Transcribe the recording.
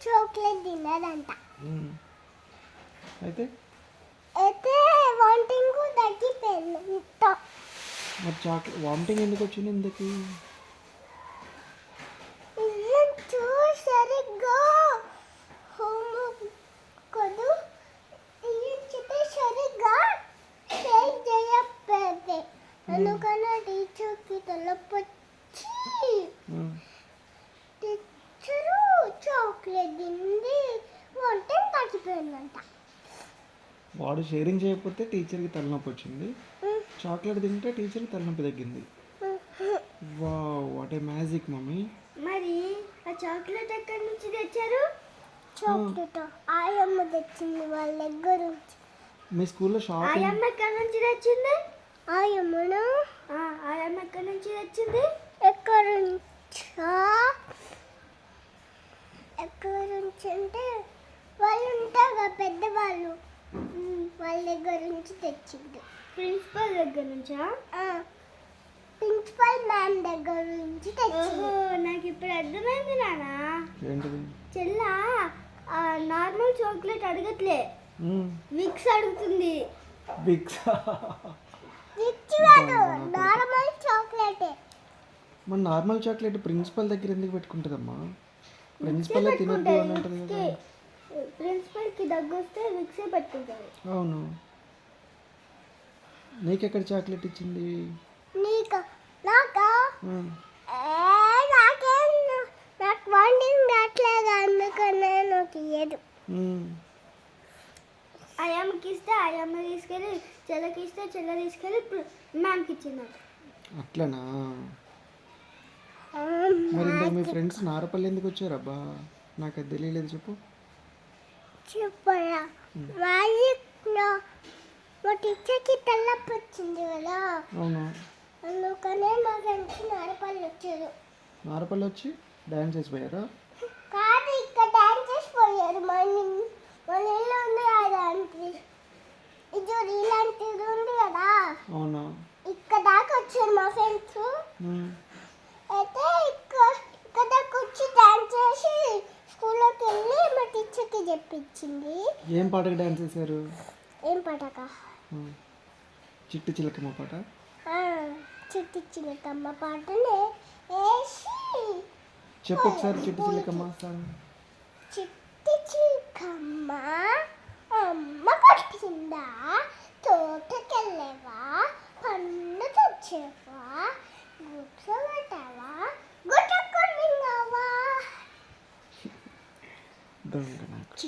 Chocolate తిన్నదంట. అయితే అయితే vomiting తగ్గిపోయింది. మరి చాక్లెట్ వామిటింగ్ ఎందుకు వచ్చింది ఇందుకు? సరిగ్గా హోంవర్క్ కొడు సరిగ్గా చేయకపోతే అందుకని టీచర్కి తలపొచ్చి టీచరు చాక్లెట్ తింది వామిటింగ్ తగ్గిపోయిందంట. వాడు షేరింగ్ చేయకపోతే టీచర్కి తలనొప్పి వచ్చింది, చాక్లెట్ తింటే టీచర్కి తలనొప్పి తగ్గింది. Wow, what a magic mummy. మరి ఆ చాక్లెట్ ఎక్కడి నుంచి తెచ్చారు? చాక్లెట్ ఆయమ్మ తెచ్చింది వాళ్ళ దగ్గర నుంచి. మీ స్కూల్లో షాపింగ్ ఆయమ్మ ఎక్కడి నుంచి తెచ్చింది? ఆయమ్మను ఆయమ్మ ఎక్కడి నుంచి తెచ్చింది? ఎక్కడి నుంచి అంటే వాళ్ళు ఉంటారు కదా పెద్దవాళ్ళు, వాళ్ళ దగ్గర నుంచి తెచ్చింది. ప్రిన్సిపల్ దగ్గర నుంచా? ప్రిన్సిపల్ మ్యామ్ దగ్గర నుంచి తెచ్చింది. నాకు ఇప్పుడు అర్థమైంది నానా. ఏంటిది? చెల్లా నార్మల్ చాక్లెట్ అడగట్లే, విక్స్ అడుగుతుంది. విక్స్ కాదు, నార్మల్ చాక్లెట్. మన నార్మల్ చాక్లెట్ ప్రిన్సిపల్ దగ్గర ఎందుకు పెట్టుకుంటుందమ్మా? ప్రిన్సిపల్ తినద్దు అని ఉంటుంది కదా. ప్రిన్సిపల్కి దగ్గు వస్తే విక్సే పెట్టుకుంటారు. అవును. నీకెక్కడ చాక్లెట్ ఇచ్చింది? నీకా? నాకా? నాకు వాంటింగ్ రావట్లేదు అందుకనే నాకు ఇయ్యదు. అయ్యమ్మకి ఇస్తే అయ్యమ్మ తీసుకెళ్ళి చెల్లకి ఇస్తే చెల్ల తీసుకెళ్ళి మ్యామ్కి ఇచ్చింది. అట్లనా? మరి ఇందాక మీ ఫ్రెండ్స్ నారపల్లి ఎందుకు వచ్చారు అబ్బా? నాకు అది తెలియలేదు, చెప్పు. చెప్పరా, మ్యాజిక్లో మా టీచర్కి తలనొప్పి వచ్చింది కదా. అవును. అందుకనే మా ఫ్రెండ్స్ నారపల్లి వచ్చారు. నారపల్లి వచ్చి డ్యాన్స్ చేసిపోయారా? కాదు, ఇక్కడ డ్యాన్స్ చేసిపోయారు. మన ఇల్లు ఉంది కదా, ఇది ఇలాంటిది ఉంది కదా. అవునా? ఇక్కడ దాకా వచ్చారు మా ఫ్రెండ్స్. అయితే ఇక్కడ దాకా వచ్చి డ్యాన్స్ చేసి స్కూల్లోకి వెళ్ళి మా టీచర్కి చెప్పించింది. ఏం పాటకి డ్యాన్స్ చేశారు? ఏం పాటక? చిట్టి చిలకమ్మ పాట. చిట్టి చిలకమ్మ పాటనే వేసి చెప్పు ఒకసారి చిట్టి చిలకమ్మ సాంగ్. చిట్టి చిలకమ్మ అమ్మ కొట్టిందా, తోటకెళ్ళేవా, పండు తెచ్చేవా, గుడ్లు పెట్టావా, గుట్టకొని మింగావా. దొంగ నాకు.